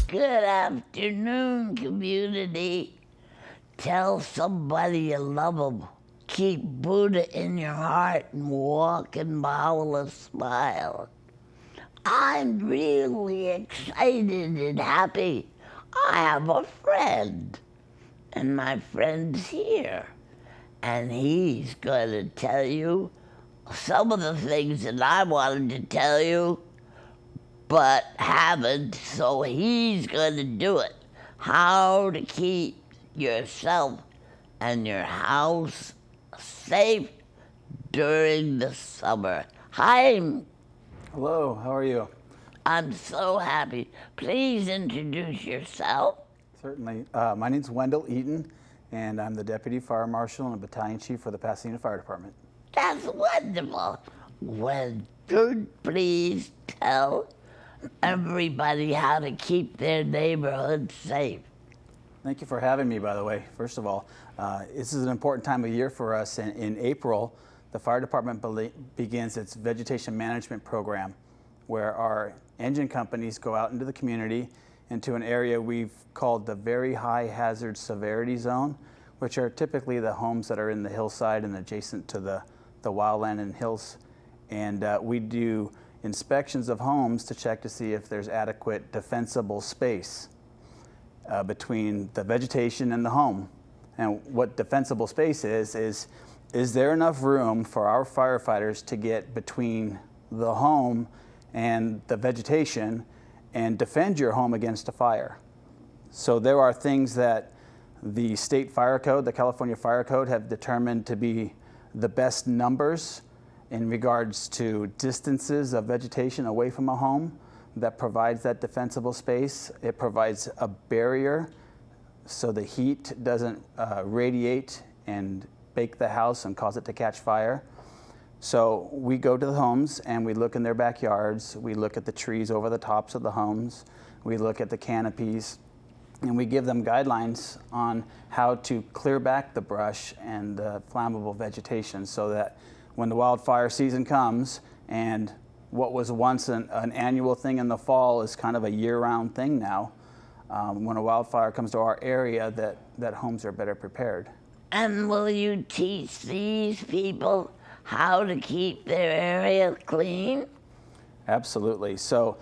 Good afternoon, community. Tell somebody you love them. Keep Buddha in your heart and walk in Baha'u'llah's smile. I'm really excited and happy. I have a friend, and my friend's here, and he's going to tell you some of the things that I wanted to tell you, but haven't, so he's going to do it. How to keep yourself and your house safe during the summer. Hi. Hello, how are you? I'm so happy. Please introduce yourself. Certainly. My name's Wendell Eaton, and I'm the Deputy Fire Marshal and Battalion Chief for the Pasadena Fire Department. That's wonderful. Well, please tell everybody how to keep their neighborhood safe. Thank you for having me, by the way. First of all, this is an important time of year for us. In April, the fire department begins its vegetation management program, where our engine companies go out into the community into an area we've called the very high hazard severity zone, which are typically the homes that are in the hillside and adjacent to the wildland and hills. And we do inspections of homes to check to see if there's adequate defensible space between the vegetation and the home. And what defensible space is there enough room for our firefighters to get between the home and the vegetation and defend your home against a fire? So there are things that the state fire code, the California Fire Code, have determined to be the best numbers in regards to distances of vegetation away from a home that provides that defensible space. It provides a barrier so the heat doesn't radiate and bake the house and cause it to catch fire. So we go to the homes and we look in their backyards, we look at the trees over the tops of the homes, we look at the canopies, and we give them guidelines on how to clear back the brush and the flammable vegetation so that when the wildfire season comes, and what was once an annual thing in the fall is kind of a year-round thing now, when a wildfire comes to our area, that homes are better prepared. And will you teach these people how to keep their area clean? Absolutely. So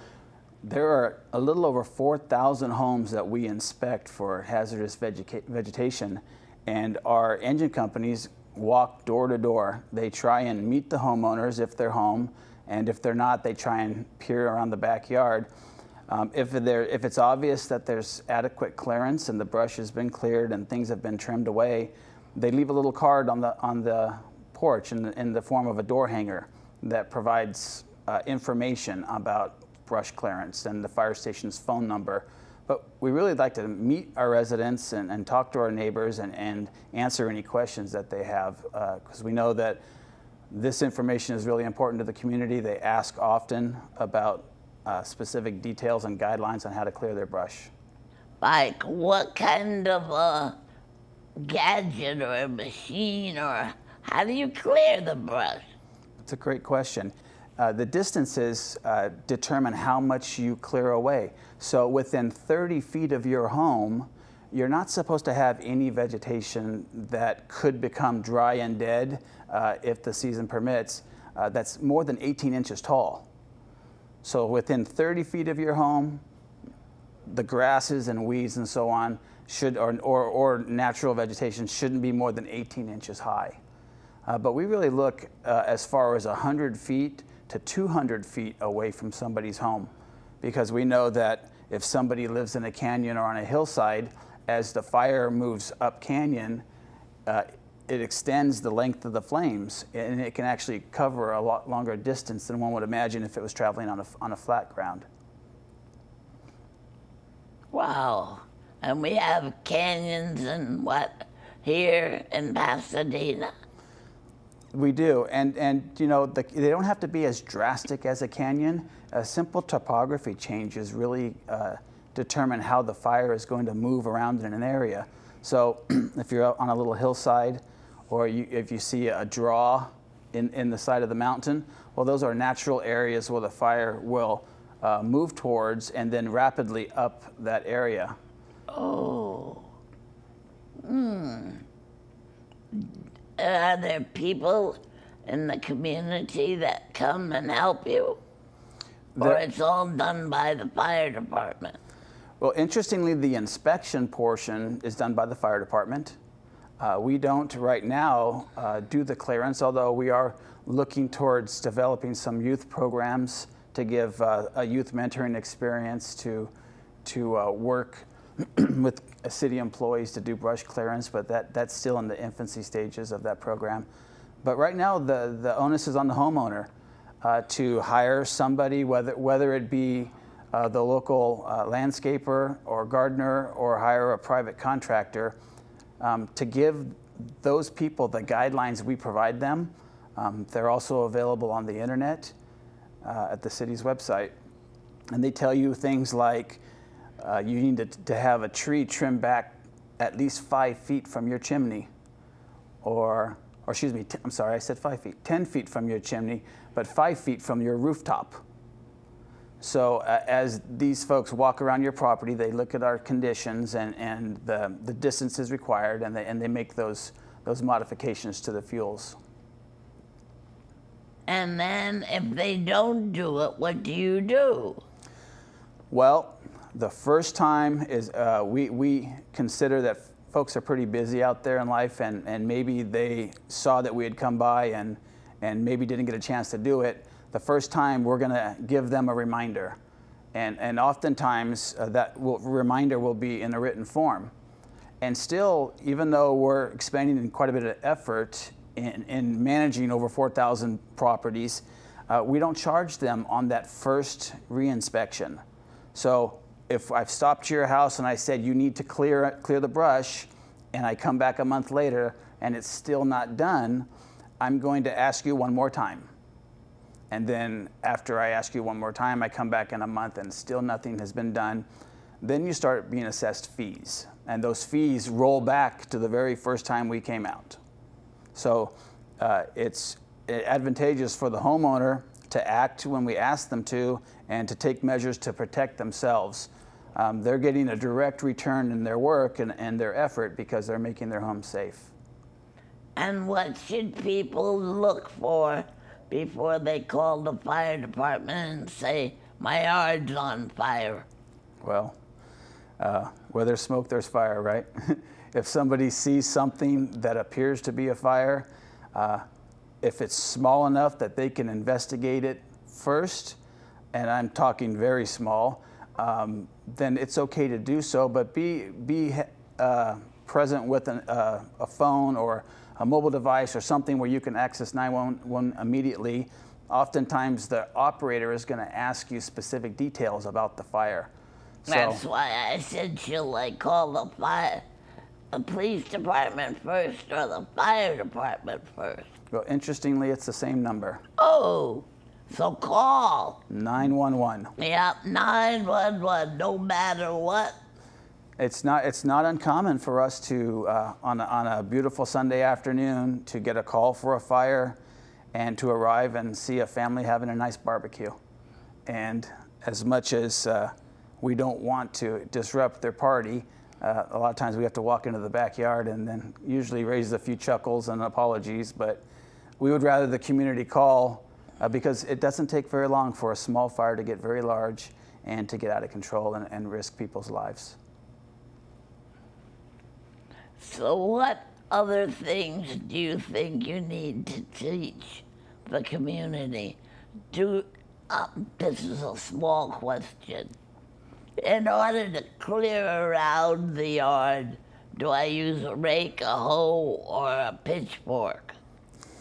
there are a little over 4,000 homes that we inspect for hazardous vegetation, and our engine companies walk door to door. They try and meet the homeowners if they're home, and if they're not, they try and peer around the backyard. If it's obvious that there's adequate clearance and the brush has been cleared and things have been trimmed away, they leave a little card on the porch in the form of a door hanger that provides information about brush clearance and the fire station's phone number. But we really like to meet our residents and talk to our neighbors and answer any questions that they have, because we know that this information is really important to the community. They ask often about specific details and guidelines on how to clear their brush. Like what kind of a gadget or a machine, or how do you clear the brush? That's a great question. The distances determine how much you clear away. So within 30 feet of your home, you're not supposed to have any vegetation that could become dry and dead if the season permits, that's more than 18 inches tall. So within 30 feet of your home, the grasses and weeds and so on should, or natural vegetation shouldn't be more than 18 inches high. But we really look as far as 100 feet to 200 feet away from somebody's home, because we know that if somebody lives in a canyon or on a hillside, as the fire moves up canyon, it extends the length of the flames, and it can actually cover a lot longer distance than one would imagine if it was traveling on a flat ground. Wow. And we have canyons and what here in Pasadena? We do, and you know, they don't have to be as drastic as a canyon. A simple topography changes really determine how the fire is going to move around in an area. So if you're out on a little hillside, or if you see a draw in the side of the mountain, well, those are natural areas where the fire will move towards and then rapidly up that area. Oh. Are there people in the community that come and help you? Or it's all done by the fire department? Well, interestingly, the inspection portion is done by the fire department. We don't right now do the clearance, although we are looking towards developing some youth programs to give a youth mentoring experience to work with city employees to do brush clearance, but that's still in the infancy stages of that program. But right now, the onus is on the homeowner to hire somebody, whether it be the local landscaper or gardener, or hire a private contractor, to give those people the guidelines we provide them. They're also available on the internet at the city's website. And they tell you things like you need to have a tree trimmed back at least 5 feet from your chimney, or excuse me, I'm sorry, I said 5 feet, 10 feet from your chimney, but 5 feet from your rooftop. So as these folks walk around your property, they look at our conditions and the distances required, and they make those modifications to the fuels. And then if they don't do it, what do you do? Well, the first time is we consider that folks are pretty busy out there in life, and maybe they saw that we had come by and maybe didn't get a chance to do it. The first time, we're going to give them a reminder. And oftentimes, reminder will be in a written form. And still, even though we're expending in quite a bit of effort in managing over 4,000 properties, we don't charge them on that first reinspection. So if I've stopped your house and I said you need to clear the brush, and I come back a month later and it's still not done, I'm going to ask you one more time. And then after I ask you one more time, I come back in a month and still nothing has been done. Then you start being assessed fees. And those fees roll back to the very first time we came out. So it's advantageous for the homeowner to act when we ask them to, and to take measures to protect themselves. They're getting a direct return in their work and their effort because they're making their home safe. And what should people look for before they call the fire department and say, my yard's on fire? Well, where there's smoke, there's fire, right? If somebody sees something that appears to be a fire, if it's small enough that they can investigate it first, and I'm talking very small, then it's okay to do so, but be present with a phone or a mobile device or something where you can access 911 immediately. Oftentimes the operator is going to ask you specific details about the fire. That's why I said she'll call the police department first or the fire department first. Well, interestingly, it's the same number. Oh, so call 911. Yeah, 911, no matter what. It's not uncommon for us to, on a beautiful Sunday afternoon, to get a call for a fire and to arrive and see a family having a nice barbecue. And as much as we don't want to disrupt their party, a lot of times we have to walk into the backyard and then usually raise a few chuckles and apologies, but we would rather the community call because it doesn't take very long for a small fire to get very large and to get out of control and risk people's lives. So what other things do you think you need to teach the community? This is a small question. In order to clear around the yard, do I use a rake, a hoe, or a pitchfork?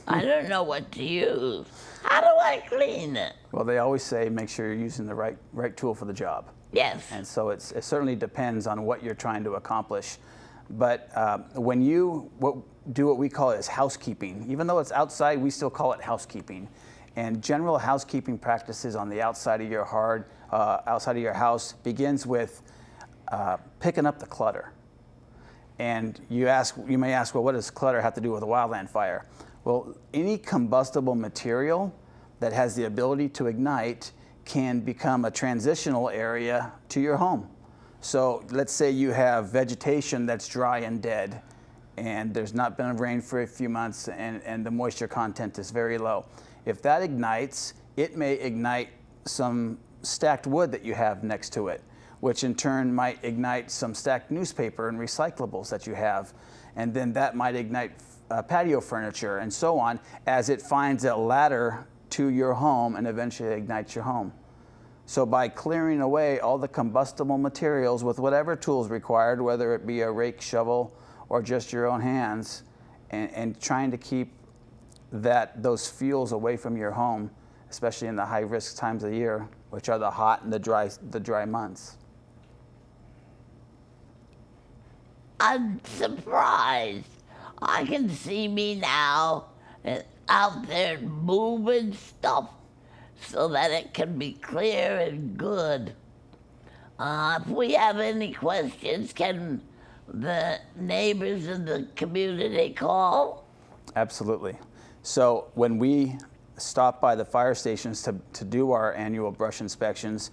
I don't know what to use. How do I clean it? Well, they always say make sure you're using the right tool for the job. Yes. And so it certainly depends on what you're trying to accomplish. But when you do what we call as housekeeping, even though it's outside, we still call it housekeeping. And general housekeeping practices on the outside of your house begins with picking up the clutter. And you may ask, well, what does clutter have to do with a wildland fire? Well, any combustible material that has the ability to ignite can become a transitional area to your home. So let's say you have vegetation that's dry and dead, and there's not been rain for a few months, and the moisture content is very low. If that ignites, it may ignite some stacked wood that you have next to it, which in turn might ignite some stacked newspaper and recyclables that you have. And then that might ignite patio furniture and so on as it finds a ladder to your home and eventually ignites your home. So by clearing away all the combustible materials with whatever tools required, whether it be a rake, shovel, or just your own hands, and trying to keep those fuels away from your home, especially in the high-risk times of the year, which are the hot and the dry months. I'm surprised. I can see me now out there moving stuff so that it can be clear and good. If we have any questions, can the neighbors in the community call? Absolutely. So when we stop by the fire stations to do our annual brush inspections,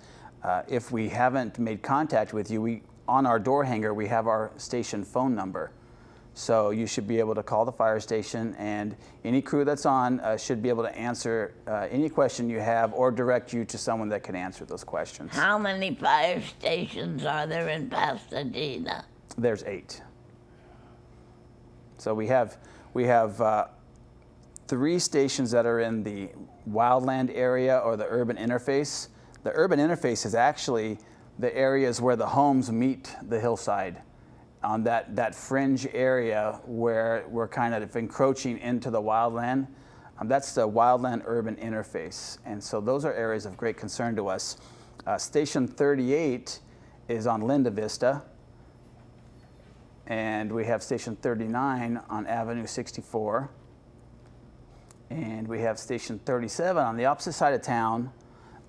if we haven't made contact with you, on our door hanger we have our station phone number. So you should be able to call the fire station, and any crew that's on should be able to answer any question you have or direct you to someone that can answer those questions. How many fire stations are there in Pasadena? There's 8. So we have 3 stations that are in the wildland area or the urban interface. The urban interface is actually the areas where the homes meet the hillside, on that fringe area where we're kind of encroaching into the wildland. That's the wildland urban interface. And so those are areas of great concern to us. Station 38 is on Linda Vista, and we have Station 39 on Avenue 64. And we have Station 37 on the opposite side of town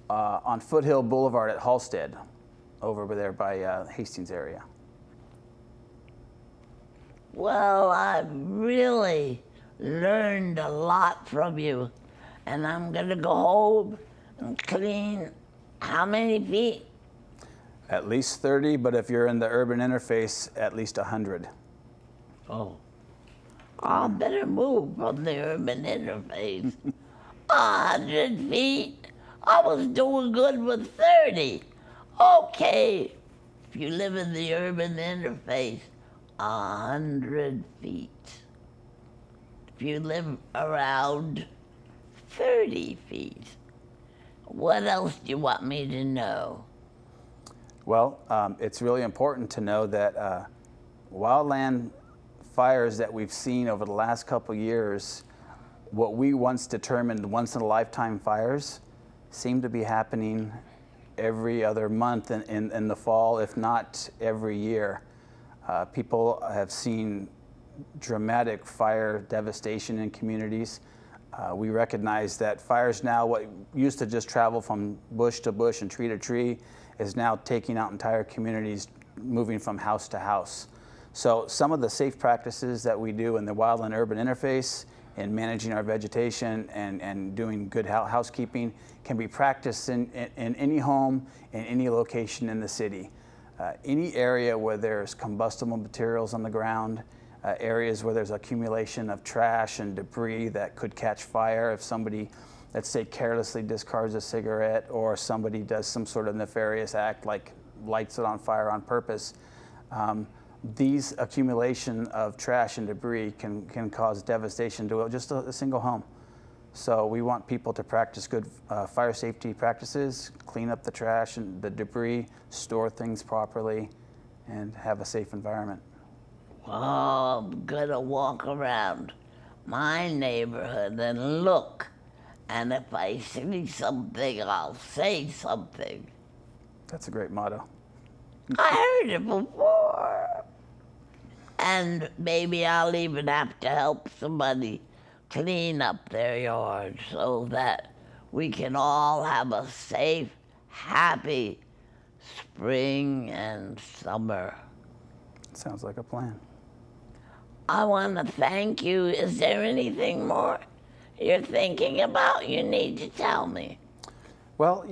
on Foothill Boulevard at Halstead, over there by Hastings area. Well, I've really learned a lot from you, and I'm gonna go home and clean how many feet? At least 30, but if you're in the urban interface, at least 100. Oh. I better move from the urban interface. 100 feet? I was doing good with 30. Okay, if you live in the urban interface, 100 feet. If you live around 30 feet, what else do you want me to know? Well, it's really important to know that wildland fires that we've seen over the last couple years, what we once determined once-in-a-lifetime fires, seem to be happening every other month in the fall, if not every year. People have seen dramatic fire devastation in communities. We recognize that fires now, what used to just travel from bush to bush and tree to tree, is now taking out entire communities, moving from house to house. So some of the safe practices that we do in the wildland urban interface in managing our vegetation and doing good housekeeping can be practiced in any home, in any location in the city. Any area where there's combustible materials on the ground, areas where there's accumulation of trash and debris that could catch fire if somebody, let's say, carelessly discards a cigarette, or somebody does some sort of nefarious act like lights it on fire on purpose. These accumulation of trash and debris can cause devastation to just a single home. So we want people to practice good fire safety practices, clean up the trash and the debris, store things properly, and have a safe environment. Oh, I'm gonna walk around my neighborhood and look, and if I see something, I'll say something. That's a great motto. I heard it before. And maybe I'll even have to help somebody clean up their yard so that we can all have a safe, happy spring and summer. Sounds like a plan. I want to thank you. Is there anything more you're thinking about you need to tell me? Well,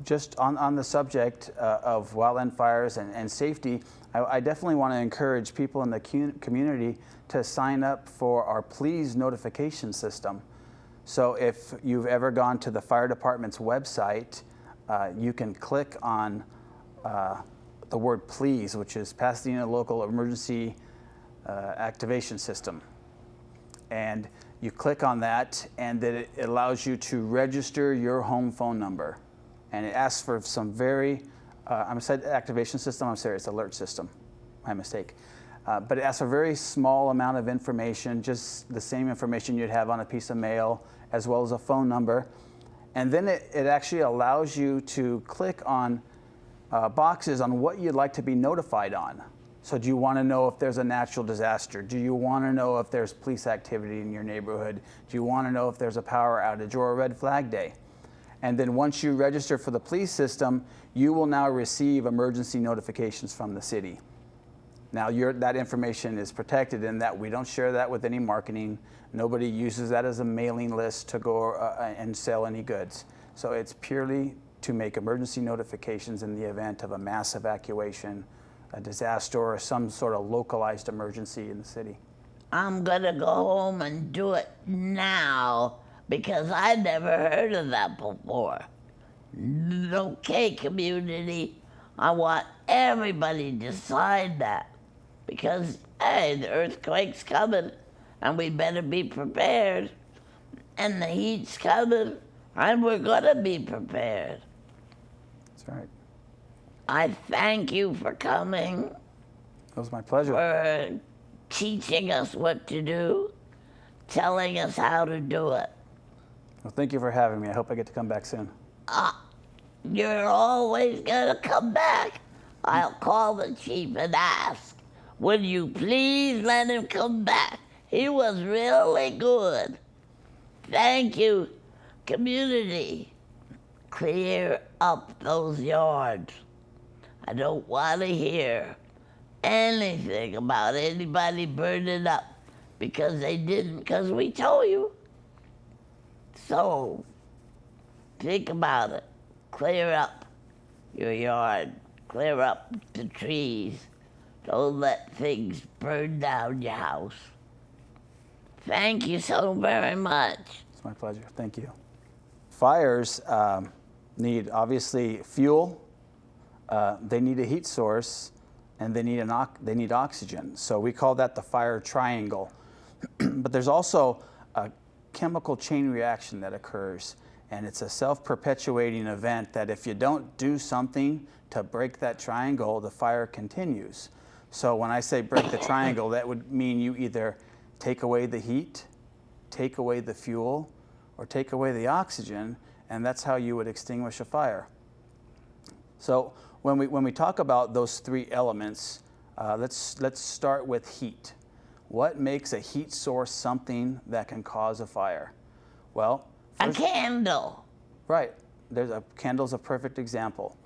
just on the subject of wildland fires and safety, I definitely want to encourage people in the community to sign up for our Please notification system. So if you've ever gone to the fire department's website, you can click on the word Please, which is Pasadena Local Emergency Activation System. And you click on that, and then it allows you to register your home phone number. And it asks for some very, I said activation system, I'm sorry, it's alert system, my mistake. But it asks for a very small amount of information, just the same information you'd have on a piece of mail, as well as a phone number. And then it actually allows you to click on boxes on what you'd like to be notified on. So do you want to know if there's a natural disaster? Do you want to know if there's police activity in your neighborhood? Do you want to know if there's a power outage or a red flag day? And then once you register for the police system, you will now receive emergency notifications from the city. Now that information is protected in that we don't share that with any marketing. Nobody uses that as a mailing list to go and sell any goods. So it's purely to make emergency notifications in the event of a mass evacuation, a disaster, or some sort of localized emergency in the city. I'm gonna go home and do it now because I never heard of that before. Okay, community, I want everybody to sign that because, hey, the earthquake's coming and we better be prepared, and the heat's coming and we're gonna be prepared. That's right. I thank you for coming. It was my pleasure. For teaching us what to do, telling us how to do it. Well, thank you for having me. I hope I get to come back soon. You're always gonna come back. I'll call the chief and ask, would you please let him come back? He was really good. Thank you, community. Clear up those yards. I don't want to hear anything about anybody burning up because they didn't, because we told you. So, think about it. Clear up your yard. Clear up the trees. Don't let things burn down your house. Thank you so very much. It's my pleasure. Thank you. Fires need, obviously, fuel. They need a heat source, and they need oxygen. So we call that the fire triangle. But there's also a chemical chain reaction that occurs, and it's a self-perpetuating event that if you don't do something to break that triangle, the fire continues. So when I say break the triangle, that would mean you either take away the heat, take away the fuel, or take away the oxygen, and that's how you would extinguish a fire. So when we talk about those three elements, let's start with heat. What makes a heat source something that can cause a fire? Well, first, a candle. Right. Candle's a perfect example.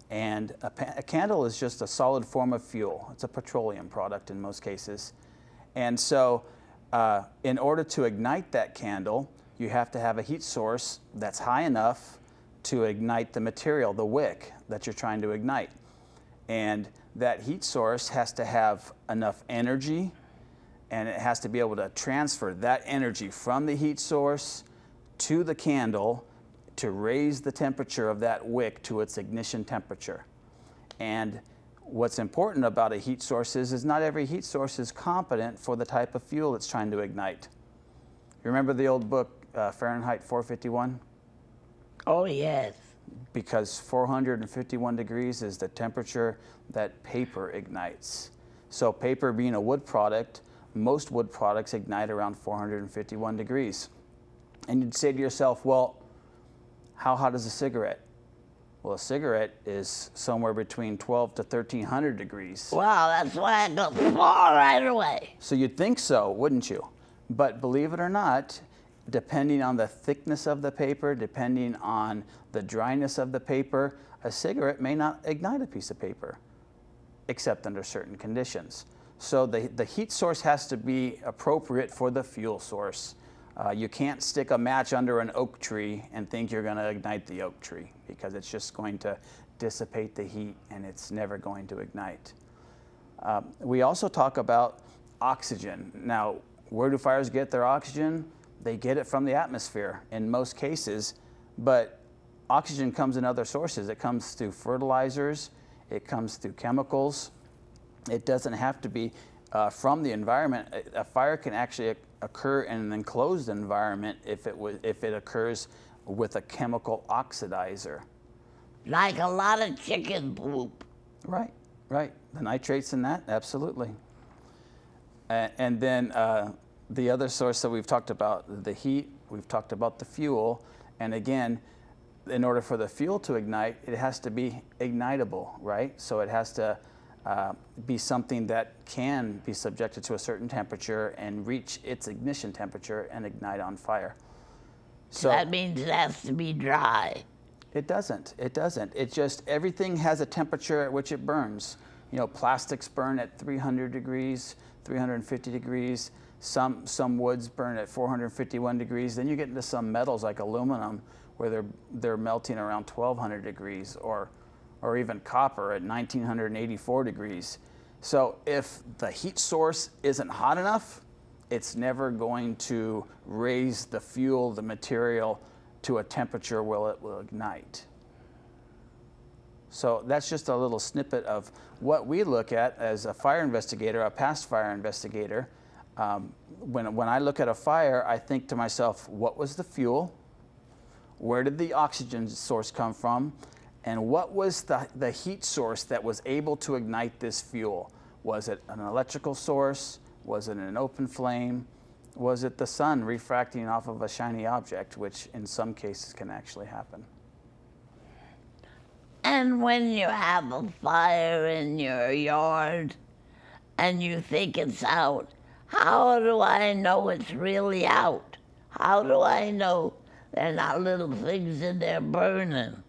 And a candle is just a solid form of fuel. It's a petroleum product in most cases. And so in order to ignite that candle, you have to have a heat source that's high enough to ignite the material, the wick that you're trying to ignite. And that heat source has to have enough energy, and it has to be able to transfer that energy from the heat source to the candle to raise the temperature of that wick to its ignition temperature. And what's important about a heat source is not every heat source is competent for the type of fuel it's trying to ignite. You remember the old book, Fahrenheit 451? Oh, yes. Because 451 degrees is the temperature that paper ignites. So paper being a wood product, most wood products ignite around 451 degrees. And you'd say to yourself, well, how hot is a cigarette? Well, a cigarette is somewhere between 12 to 1300 degrees. Wow, that's why it goes far right away. So you'd think so, wouldn't you? But believe it or not, depending on the thickness of the paper, depending on the dryness of the paper, a cigarette may not ignite a piece of paper, except under certain conditions. So the heat source has to be appropriate for the fuel source. You can't stick a match under an oak tree and think you're going to ignite the oak tree, because it's just going to dissipate the heat and it's never going to ignite. We also talk about oxygen. Now, where do fires get their oxygen? They get it from the atmosphere in most cases, but oxygen comes in other sources. It comes through fertilizers, it comes through chemicals. It doesn't have to be from the environment. A fire can actually occur in an enclosed environment if it occurs with a chemical oxidizer. Like a lot of chicken poop. Right, right. The nitrates in that, absolutely. And then the other source that we've talked about, the heat, we've talked about the fuel, and again, in order for the fuel to ignite, it has to be ignitable, right? So it has to be something that can be subjected to a certain temperature and reach its ignition temperature and ignite on fire. So that means it has to be dry. It doesn't. It doesn't. It just, everything has a temperature at which it burns. You know, plastics burn at 300 degrees, 350 degrees. Some woods burn at 451 degrees. Then you get into some metals like aluminum where they're melting around 1200 degrees, or even copper at 1984 degrees. So if the heat source isn't hot enough, it's never going to raise the fuel, the material, to a temperature where it will ignite. So that's just a little snippet of what we look at as a fire investigator, a past fire investigator. When I look at a fire, I think to myself, what was the fuel? Where did the oxygen source come from? And what was the heat source that was able to ignite this fuel? Was it an electrical source? Was it an open flame? Was it the sun refracting off of a shiny object, which in some cases can actually happen? And when you have a fire in your yard and you think it's out, how do I know it's really out? How do I know they're not little things in there burning,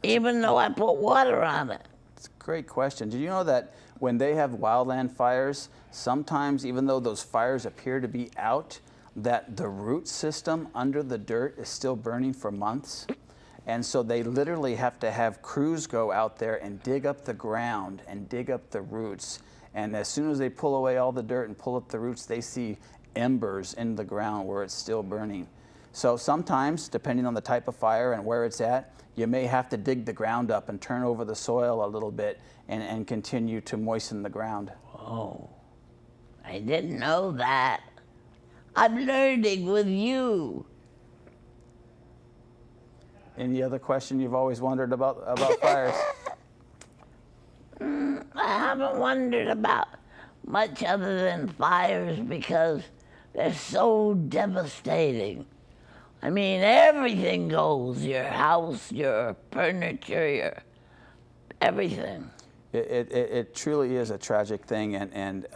even though I put water on it? It's a great question. Did you know that when they have wildland fires, sometimes even though those fires appear to be out, that the root system under the dirt is still burning for months? And so they literally have to have crews go out there and dig up the ground and dig up the roots. And as soon as they pull away all the dirt and pull up the roots, they see embers in the ground where it's still burning. So sometimes, depending on the type of fire and where it's at, you may have to dig the ground up and turn over the soil a little bit and continue to moisten the ground. Oh, I didn't know that. I'm learning with you. Any other question you've always wondered about fires? I haven't wondered about much other than fires because they're so devastating. I mean, everything goes, your house, your furniture, your everything. It truly is a tragic thing, and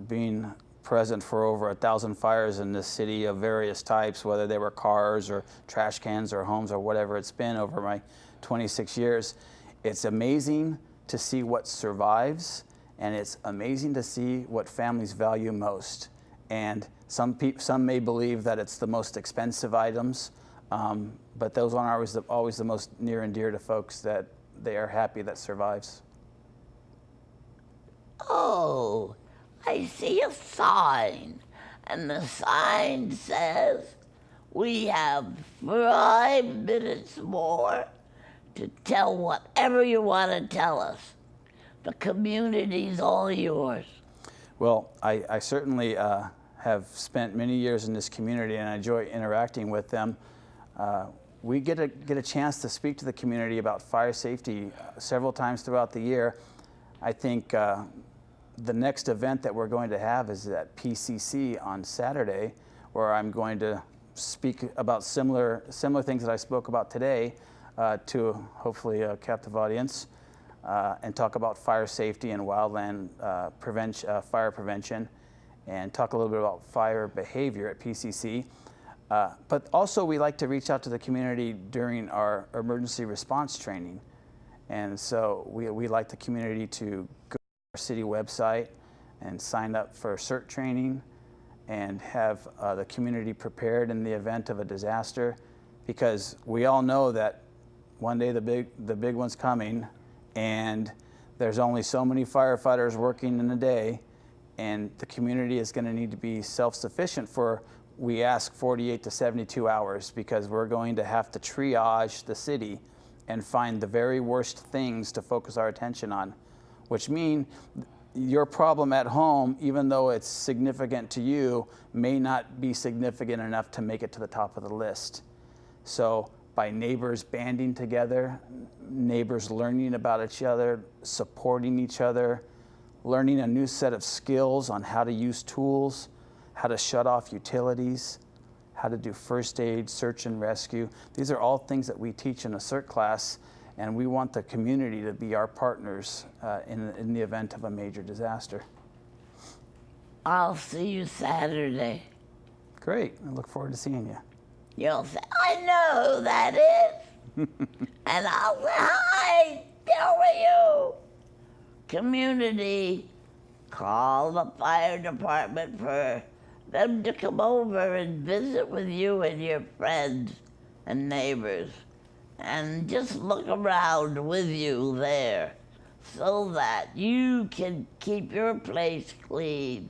being present for over 1,000 fires in this city of various types, whether they were cars or trash cans or homes or whatever it's been over my 26 years, it's amazing to see what survives, and it's amazing to see what families value most. And some may believe that it's the most expensive items, but those aren't always the most near and dear to folks, that they are happy that survives. Oh, I see a sign, and the sign says, we have 5 minutes more to tell whatever you want to tell us. The community's all yours. Well, I certainly have spent many years in this community, and I enjoy interacting with them. We get a chance to speak to the community about fire safety several times throughout the year. I think the next event that we're going to have is at PCC on Saturday, where I'm going to speak about similar things that I spoke about today to hopefully a captive audience, and talk about fire safety and wildland fire prevention, and talk a little bit about fire behavior at PCC. But also we like to reach out to the community during our emergency response training. And so we like the community to go to our city website and sign up for CERT training and have the community prepared in the event of a disaster, because we all know that one day the big one's coming, and there's only so many firefighters working in a day, and the community is going to need to be self-sufficient for, we ask, 48 to 72 hours, because we're going to have to triage the city and find the very worst things to focus our attention on, which mean your problem at home, even though it's significant to you, may not be significant enough to make it to the top of the list. So by neighbors banding together, neighbors learning about each other, supporting each other, learning a new set of skills on how to use tools, how to shut off utilities, how to do first aid, search and rescue. These are all things that we teach in a CERT class, and we want the community to be our partners in the event of a major disaster. I'll see you Saturday. Great, I look forward to seeing you. You'll say, I know who that is. And I'll say, hi, how are you? Community, call the fire department for them to come over and visit with you and your friends and neighbors, and just look around with you there so that you can keep your place clean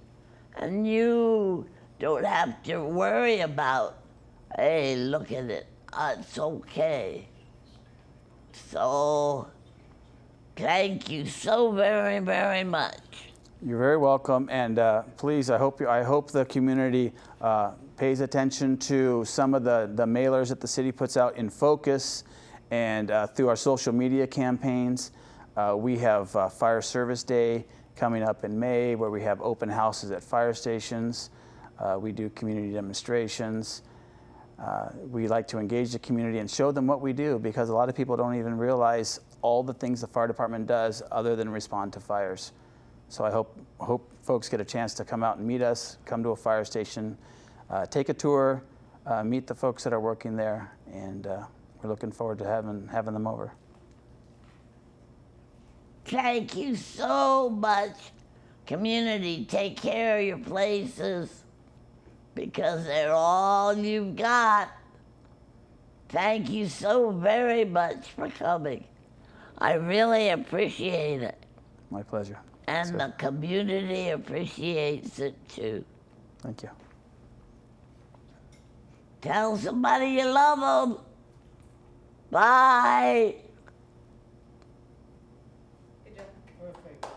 and you don't have to worry about, hey, look at it, it's okay. So, thank you so very, very much. You're very welcome, and please, I hope the community pays attention to some of the mailers that the city puts out in Focus, and through our social media campaigns. We have Fire Service Day coming up in May, where we have open houses at fire stations. We do community demonstrations. We like to engage the community and show them what we do, because a lot of people don't even realize all the things the fire department does other than respond to fires. So I hope folks get a chance to come out and meet us, come to a fire station, take a tour, meet the folks that are working there, and we're looking forward to having them over. Thank you so much. Community, take care of your places, because they're all you've got. Thank you so very much for coming. I really appreciate it. My pleasure. And the community appreciates it too. Thank you. Tell somebody you love them. Bye. Perfect.